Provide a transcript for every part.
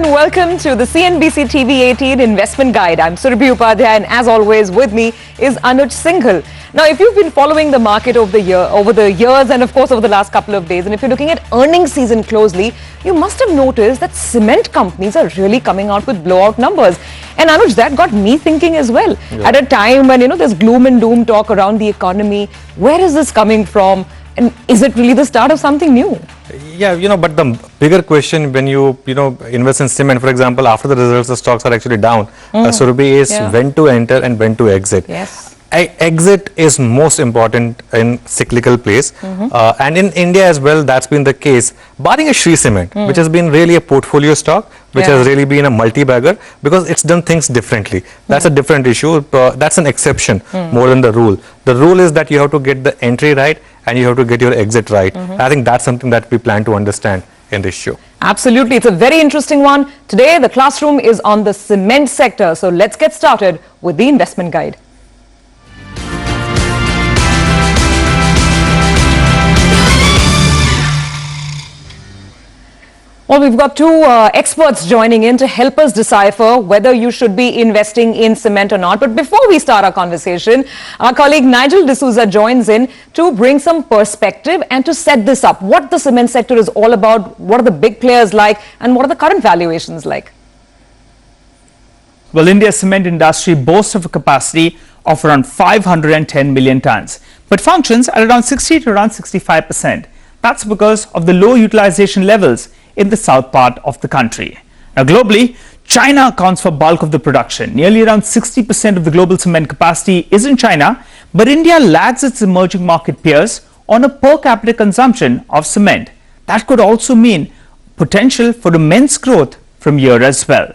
and welcome to the CNBC TV18 Investment Guide. I'm Surabhi Upadhyay, and as always with me is Anuj Singhal. Now, if you've been following the market over the years and of course over the last couple of days, and if you're looking at earnings season closely, you must have noticed that cement companies are really coming out with blowout numbers. And Anuj, that got me thinking as well. Yeah. At a time when, there's gloom and doom talk around the economy, where is this coming from? And is it really the start of something new? Yeah, but the bigger question when you invest in cement, for example, after the results, the stocks are actually down. Surabhi is when to enter and when to exit. Yes. Exit is most important in cyclical plays, and in India as well, that's been the case, barring a Shree Cement, which has been really a portfolio stock, which has really been a multi-bagger because it's done things differently. That's a different issue. That's an exception more than the rule. The rule is that you have to get the entry right and you have to get your exit right. I think that's something that we plan to understand in this show. Absolutely. It's a very interesting one. Today, the classroom is on the cement sector. So let's get started with the investment guide. Well, we've got two experts joining in to help us decipher whether you should be investing in cement or not. But before we start our conversation, our colleague Nigel D'Souza joins in to bring some perspective and to set this up. What the cement sector is all about, what are the big players like, and what are the current valuations like? Well, India's cement industry boasts of a capacity of around 510 million tons, but functions at around 60 to around 65%. That's because of the low utilization levels in the south part of the country. Now, globally, China accounts for bulk of the production. Nearly around 60% of the global cement capacity is in China, but India lags its emerging market peers on a per capita consumption of cement. That could also mean potential for immense growth from here as well.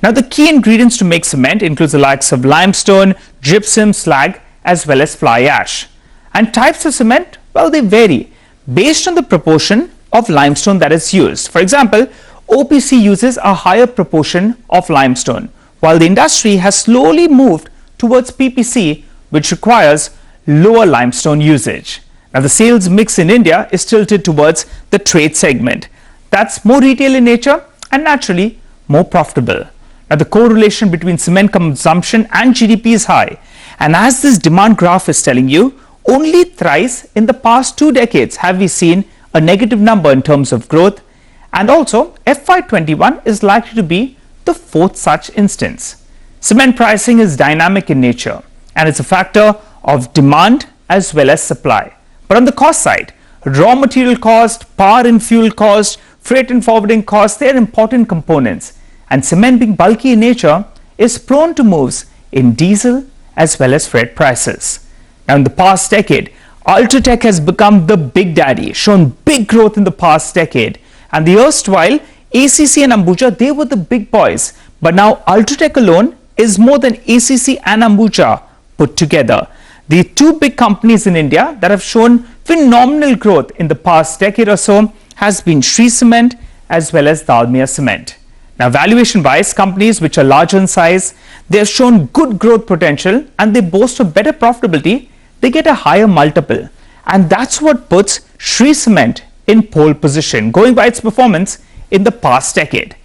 Now, the key ingredients to make cement includes the likes of limestone, gypsum, slag, as well as fly ash. And types of cement, well, they vary based on the proportion of limestone that is used. For example, OPC uses a higher proportion of limestone, while the industry has slowly moved towards PPC, which requires lower limestone usage. Now, the sales mix in India is tilted towards the trade segment. That's more retail in nature and naturally more profitable. Now, the correlation between cement consumption and GDP is high. And as this demand graph is telling you, only thrice in the past 2 decades have we seen a negative number in terms of growth, and also FY21 is likely to be the 4th such instance. Cement pricing is dynamic in nature and it's a factor of demand as well as supply. But on the cost side, raw material cost, power and fuel cost, freight and forwarding costs, they are important components, and cement being bulky in nature is prone to moves in diesel as well as freight prices. Now, in the past decade, UltraTech has become the big daddy, shown big growth in the past decade. And the erstwhile ACC and Ambuja, they were the big boys. But now UltraTech alone is more than ACC and Ambuja put together. The two big companies in India that have shown phenomenal growth in the past decade or so has been Shree Cement as well as Dalmia Cement. Now, valuation-wise, companies which are larger in size, they have shown good growth potential and they boast of better profitability. They get a higher multiple, and that's what puts Shree Cement in pole position, going by its performance in the past decade.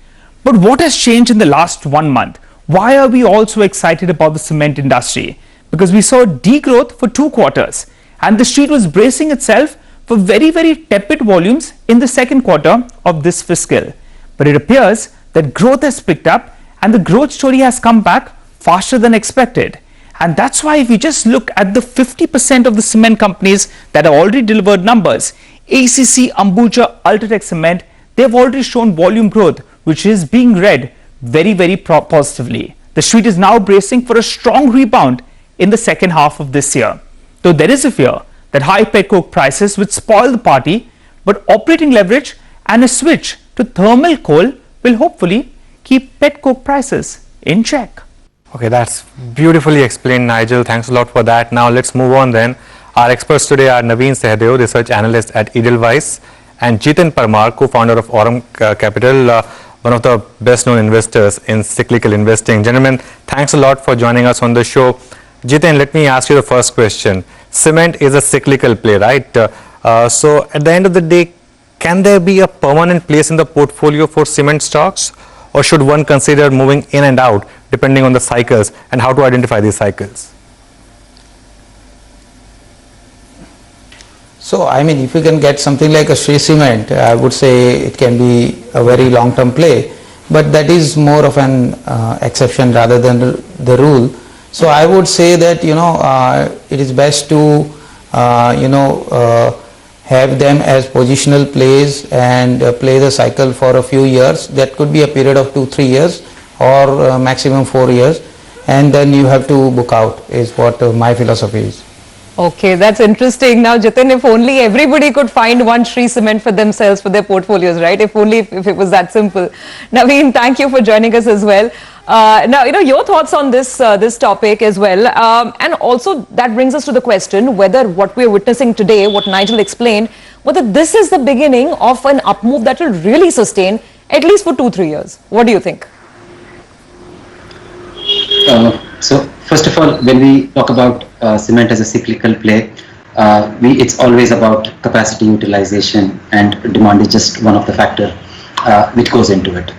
But what has changed in the last 1 month? Why are we all so excited about the cement industry? Because we saw degrowth for 2 quarters, and the street was bracing itself for very, very tepid volumes in the second quarter of this fiscal. But it appears that growth has picked up, and the growth story has come back faster than expected. And that's why if you just look at the 50% of the cement companies that have already delivered numbers, ACC, Ambuja, UltraTech Cement, they've already shown volume growth, which is being read very, very positively. The street is now bracing for a strong rebound in the second half of this year. Though there is a fear that high petcoke prices would spoil the party, but operating leverage and a switch to thermal coal will hopefully keep petcoke prices in check. Okay, that's beautifully explained, Nigel. Thanks a lot for that. Now let's move on then. Our experts today are Naveen Sehadeo, research analyst at Edelweiss, and Jiten Parmar, co-founder of Aurum Capital, one of the best known investors in cyclical investing. Gentlemen, thanks a lot for joining us on the show. Jiten, let me ask you the first question. Cement is a cyclical play, right? So at the end of the day, can there be a permanent place in the portfolio for cement stocks? or should one consider moving in and out depending on the cycles, and how to identify these cycles? So, I mean, if you can get something like a Shree Cement, I would say it can be a very long-term play, but that is more of an exception rather than the rule. So, I would say that, it is best to, have them as positional plays and play the cycle for a few years. That could be a period of 2-3 years or maximum 4 years, and then you have to book out, is what my philosophy is. Okay, that's interesting. Now, Jitin, if only everybody could find one Shree Cement for themselves, for their portfolios, right? If only if it was that simple. Naveen, thank you for joining us as well. Now, your thoughts on this this topic as well. And also, that brings us to the question whether what we're witnessing today, what Nigel explained, whether this is the beginning of an up move that will really sustain at least for 2-3 years. What do you think? So first of all, when we talk about cement as a cyclical play, it's always about capacity utilization, and demand is just one of the factors which goes into it.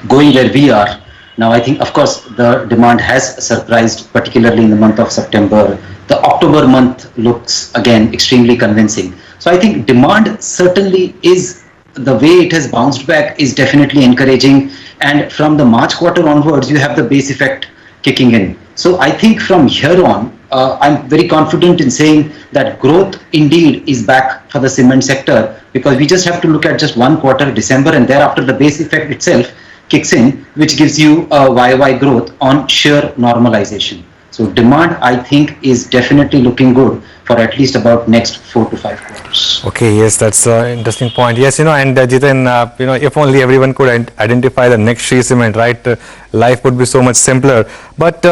Going where we are now, I think, of course, the demand has surprised, particularly in the month of September. The October month looks again extremely convincing. So I think demand certainly is, the way it has bounced back is definitely encouraging, and from the March quarter onwards you have the base effect kicking in. So I think from here on I'm very confident in saying that growth indeed is back for the cement sector, because we just have to look at just one quarter, December, and thereafter the base effect itself kicks in, which gives you a YY growth on sheer normalization. So demand, I think, is definitely looking good for at least about next 4 to 5 quarters. Okay, yes, that's an interesting point. Yes, and Jitin, if only everyone could identify the next Shree Cement, right? Life would be so much simpler. But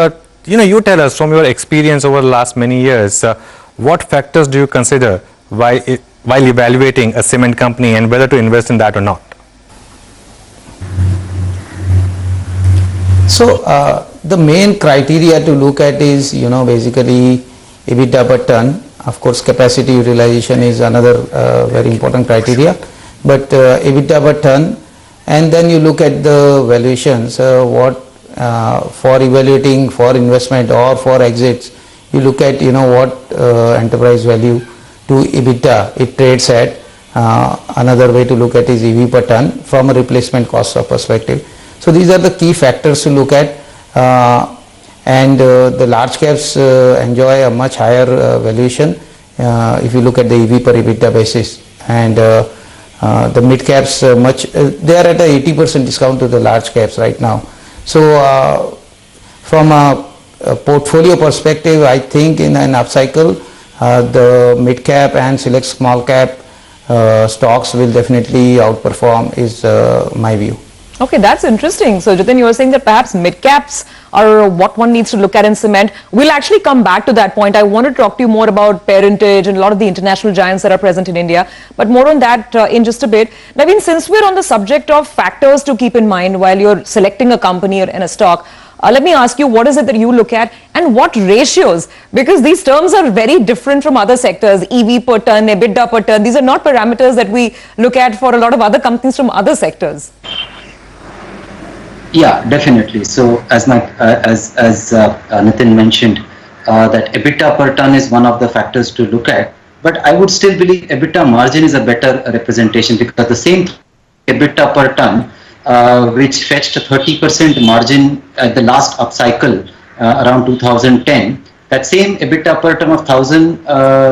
you tell us from your experience over the last many years, what factors do you consider while evaluating a cement company and whether to invest in that or not? So the main criteria to look at is, basically EBITDA per ton. Of course, capacity utilization is another very important criteria, but EBITDA per ton, and then you look at the valuations. What for evaluating for investment or for exits, you look at what enterprise value to EBITDA it trades at. Another way to look at is EV per ton from a replacement cost perspective. So these are the key factors to look at, and the large caps enjoy a much higher valuation if you look at the EV per EBITDA basis, and the mid caps they are at a 80% discount to the large caps right now. So from a portfolio perspective, I think in an upcycle the mid cap and select small cap stocks will definitely outperform, is my view. Okay, that's interesting. So, Jitin, you were saying that perhaps mid-caps are what one needs to look at in cement. We'll actually come back to that point. I want to talk to you more about parentage and a lot of the international giants that are present in India, but more on that in just a bit. Naveen, since we're on the subject of factors to keep in mind while you're selecting a company and a stock, let me ask you, what is it that you look at and what ratios? Because these terms are very different from other sectors. EV per ton, EBITDA per ton, these are not parameters that we look at for a lot of other companies from other sectors. Yeah, definitely. So as Nitin mentioned, that EBITDA per ton is one of the factors to look at. But I would still believe EBITDA margin is a better representation, because the same EBITDA per ton, which fetched a 30% margin at the last upcycle around 2010, that same EBITDA per ton of 1,000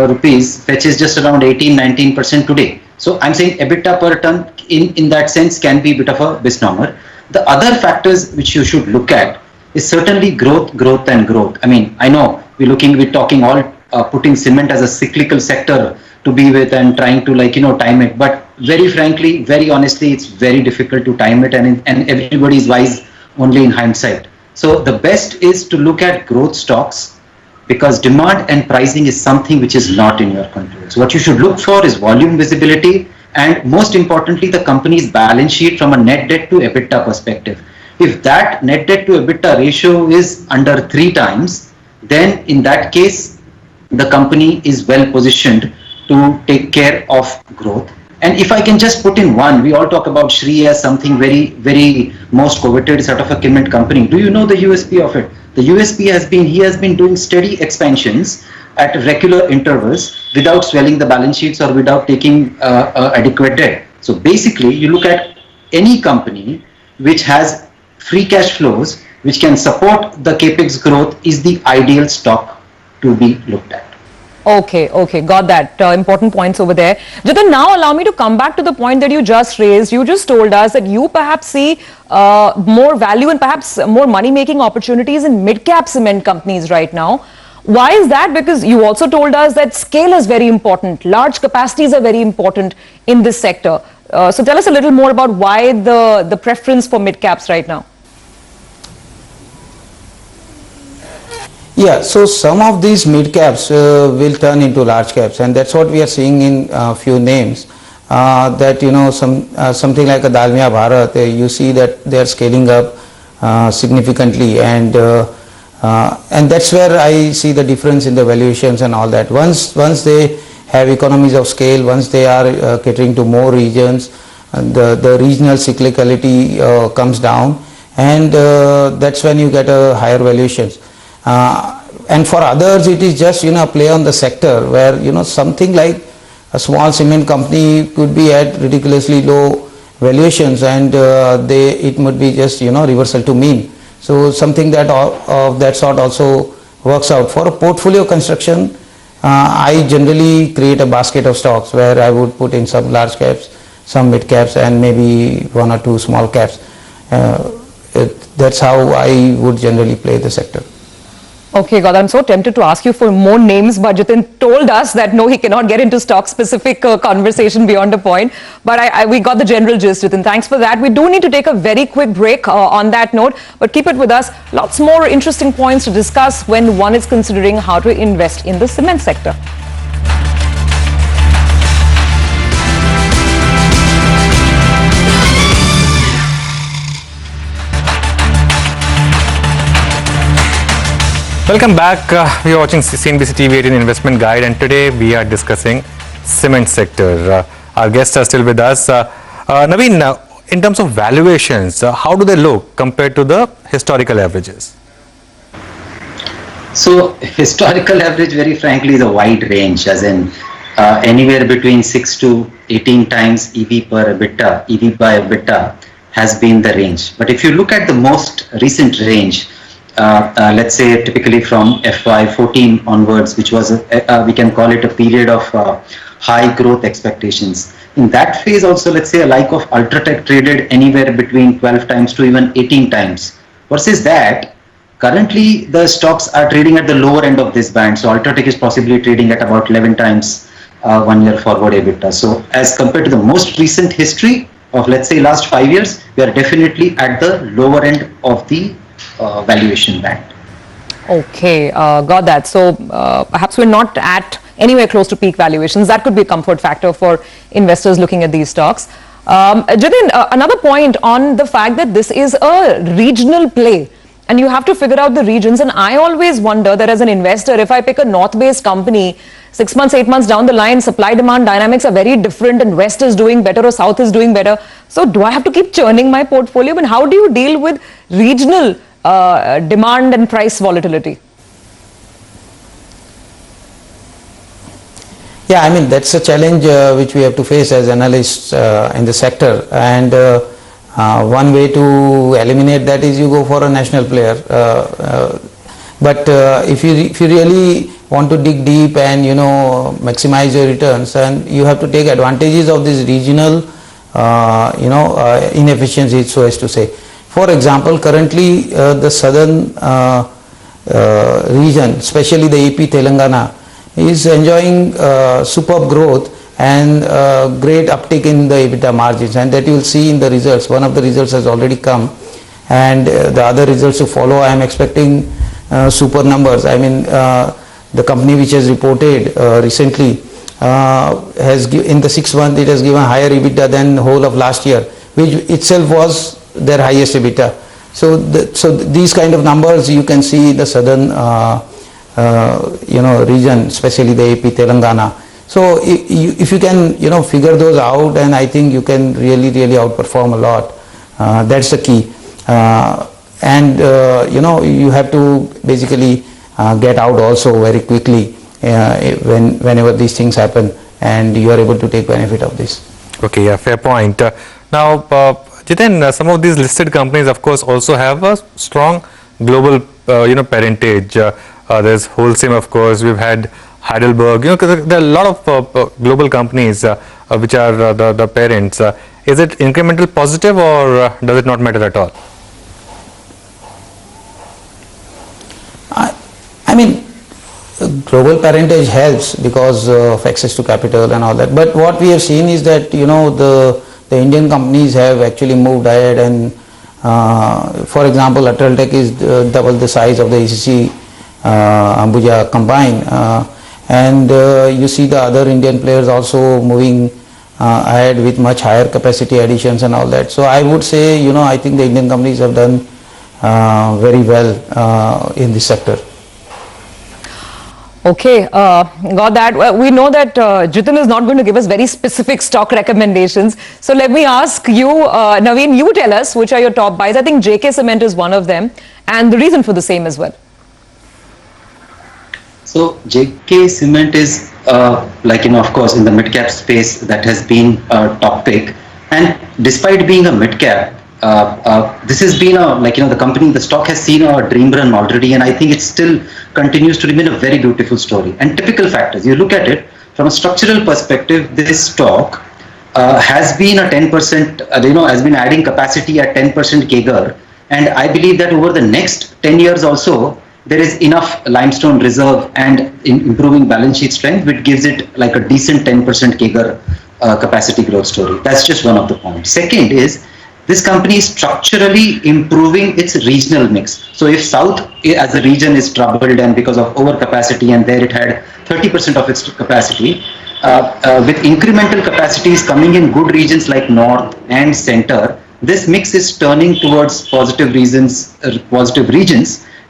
rupees fetches just around 18-19% today. So I'm saying EBITDA per ton in that sense can be a bit of a misnomer. The other factors which you should look at is certainly growth. I mean, I know we're talking all putting cement as a cyclical sector to be with and trying to time it, but very frankly, very honestly, it's very difficult to time it, and everybody is wise only in hindsight. So the best is to look at growth stocks, because demand and pricing is something which is not in your control. So what you should look for is volume visibility, and most importantly, the company's balance sheet from a net debt to EBITDA perspective. If that net debt to EBITDA ratio is under 3 times, then in that case, the company is well positioned to take care of growth. And if I can just put in one, we all talk about Shree as something very most coveted sort of a cement company. Do you know the USP of it? The USP has been, he has been doing steady expansions at regular intervals without swelling the balance sheets or without taking adequate debt. So basically, you look at any company which has free cash flows, which can support the capex growth, is the ideal stock to be looked at. Okay, got that. Important points over there. Jitin, now allow me to come back to the point that you just raised. You just told us that you perhaps see more value and perhaps more money-making opportunities in mid-cap cement companies right now. Why is that? Because you also told us that scale is very important. Large capacities are very important in this sector. So tell us a little more about why the preference for mid-caps right now. Yeah, so some of these mid caps will turn into large caps, and that's what we are seeing in a few names. That something like a Dalmia Bharat, you see that they are scaling up significantly, and that's where I see the difference in the valuations and all that. Once they have economies of scale, once they are catering to more regions, the regional cyclicality comes down, and that's when you get a higher valuations. And for others it is just play on the sector where something like a small cement company could be at ridiculously low valuations, and it would be just reversal to mean. So something that of that sort also works out. For a portfolio construction, I generally create a basket of stocks where I would put in some large caps, some mid caps, and maybe one or two small caps. That's how I would generally play the sector. Okay, God, I'm so tempted to ask you for more names, but Jitin told us that no, he cannot get into stock-specific conversation beyond a point. But we got the general gist, Jitin. Thanks for that. We do need to take a very quick break on that note, but keep it with us. Lots more interesting points to discuss when one is considering how to invest in the cement sector. Welcome back. We are watching CNBC TV 18 Investment Guide, and today we are discussing cement sector. Our guests are still with us. Naveen, in terms of valuations, how do they look compared to the historical averages? So historical average, very frankly, is a wide range, as in anywhere between 6 to 18 times EV per EBITDA, EV by EBITDA has been the range. But if you look at the most recent range, let's say typically from FY14 onwards, which was we can call it a period of high growth expectations. In that phase also, let's say a like of Ultratech traded anywhere between 12 times to even 18 times. Versus that, currently the stocks are trading at the lower end of this band. So Ultratech is possibly trading at about 11 times 1 year forward EBITDA. So as compared to the most recent history of, let's say, last 5 years, we are definitely at the lower end of the valuation band. Okay, got that. So perhaps we're not at anywhere close to peak valuations. That could be a comfort factor for investors looking at these stocks. Jitin, another point on the fact that this is a regional play and you have to figure out the regions. And I always wonder that as an investor, if I pick a north-based company, 6 months, 8 months down the line, supply-demand dynamics are very different and west is doing better or south is doing better. So do I have to keep churning my portfolio? And how do you deal with regional demand and price volatility? Yeah, I mean, that's a challenge which we have to face as analysts in the sector, and one way to eliminate that is you go for a national player. But if you really want to dig deep and maximize your returns, and you have to take advantages of this regional inefficiencies, so as to say. For example, currently the southern region, especially the AP Telangana, is enjoying superb growth and great uptick in the EBITDA margins, and that you will see in the results. One of the results has already come, and the other results to follow. I am expecting super numbers. I mean, the company which has reported recently has in the 6 months it has given higher EBITDA than the whole of last year, which itself was their highest EBITDA. So these kind of numbers you can see in the southern region, especially the AP Telangana. So if you can, figure those out, and I think you can really outperform a lot. That's the key. You have to basically get out also very quickly whenever these things happen, and you are able to take benefit of this. Okay, yeah, fair point. Now, Jiten, some of these listed companies, of course, also have a strong global, parentage. There's Holcim, of course. We've had Heidelberg. There are a lot of global companies which are the parents. Is it incremental positive, or does it not matter at all? I mean, global parentage helps because of access to capital and all that. But what we have seen is that the Indian companies have actually moved ahead, and for example, UltraTech is double the size of the ACC Ambuja combined, and you see the other Indian players also moving ahead with much higher capacity additions and all that. So I would say, I think the Indian companies have done very well in this sector. Okay, got that. Well, we know that Jiten is not going to give us very specific stock recommendations. So let me ask you, Naveen, you tell us which are your top buys. I think JK Cement is one of them, and the reason for the same as well. So JK Cement is of course, in the mid-cap space, that has been a top pick. And despite being a mid-cap, this has been the stock has seen a dream run already, and I think it still continues to remain a very beautiful story. And typical factors, you look at it from a structural perspective, this stock has been a 10%, has been adding capacity at 10% CAGR, and I believe that over the next 10 years also, there is enough limestone reserve and improving balance sheet strength, which gives it like a decent 10% CAGR capacity growth story. That's just one of the points. Second is, this company is structurally improving its regional mix. So if South as a region is troubled and because of overcapacity, and there it had 30% of its capacity, with incremental capacities coming in good regions like North and Center, this mix is turning towards positive regions,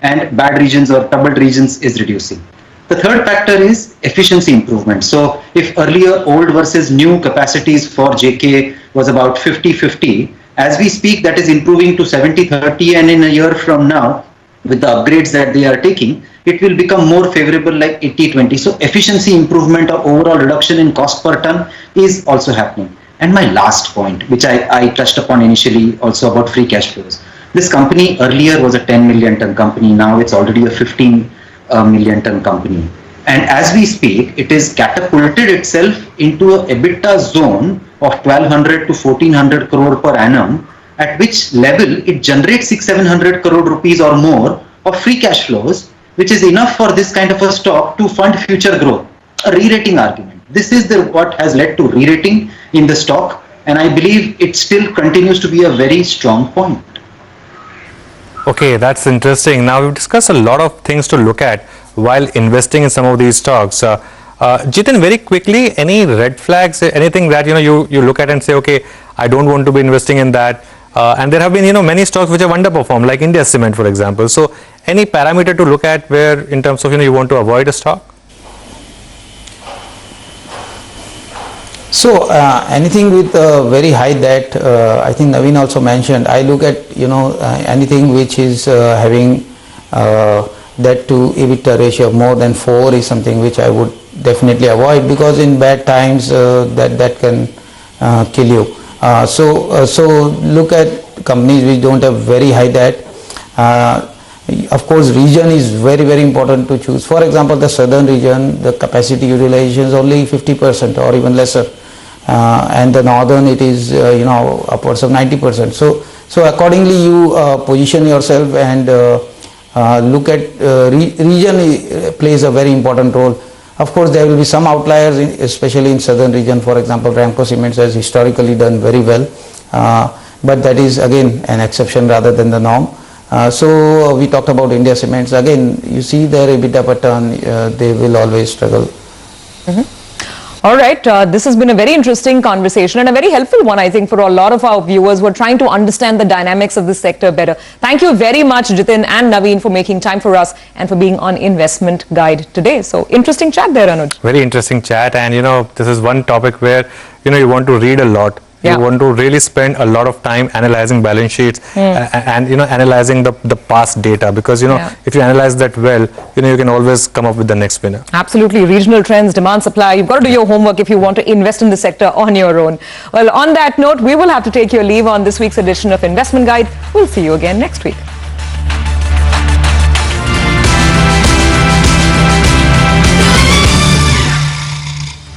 and bad regions or troubled regions is reducing. The third factor is efficiency improvement. So if earlier old versus new capacities for JK was about 50-50, as we speak, that is improving to 70-30, and in a year from now, with the upgrades that they are taking, it will become more favorable like 80-20. So efficiency improvement or overall reduction in cost per ton is also happening. And my last point, which I touched upon initially also about free cash flows. This company earlier was a 10 million ton company. Now it's already a 15 million ton company. And as we speak, it is catapulted itself into a EBITDA zone of 1200 to 1400 crore per annum, at which level it generates 600-700 crore rupees or more of free cash flows, which is enough for this kind of a stock to fund future growth. A re-rating argument. This is what has led to re-rating in the stock, and I believe it still continues to be a very strong point. Okay, that's interesting. Now we've discussed a lot of things to look at while investing in some of these stocks. Jiten, very quickly, any red flags, anything that you look at and say, okay, I don't want to be investing in that. And there have been many stocks which have underperformed, like India Cement, for example. So any parameter to look at where in terms of you want to avoid a stock? So anything with very high debt, I think Naveen also mentioned, I look at anything which is having debt to EBITDA ratio of more than 4 is something which I would definitely avoid, because in bad times that can kill you. So look at companies which don't have very high debt. Of course, region is very important to choose. For example, the southern region, the capacity utilization is only 50% or even lesser, and the northern it is upwards of 90%. So accordingly you position yourself and look at region plays a very important role. Of course, there will be some outliers, especially in southern region. For example, Ramco Cements has historically done very well, but that is again an exception rather than the norm. So we talked about India Cements. Again, you see their EBITDA per ton, they will always struggle. All right, this has been a very interesting conversation and a very helpful one, I think, for a lot of our viewers who are trying to understand the dynamics of this sector better. Thank you very much, Jitin and Naveen, for making time for us and for being on Investment Guide today. So, interesting chat there, Anuj. Very interesting chat, and this is one topic where you want to read a lot. Yeah. You want to really spend a lot of time analyzing balance sheets and analyzing the past data, because if you analyze that well, you can always come up with the next winner. Absolutely. Regional trends, demand, supply. You've got to do your homework if you want to invest in the sector on your own. Well, on that note, we will have to take your leave on this week's edition of Investment Guide. We'll see you again next week.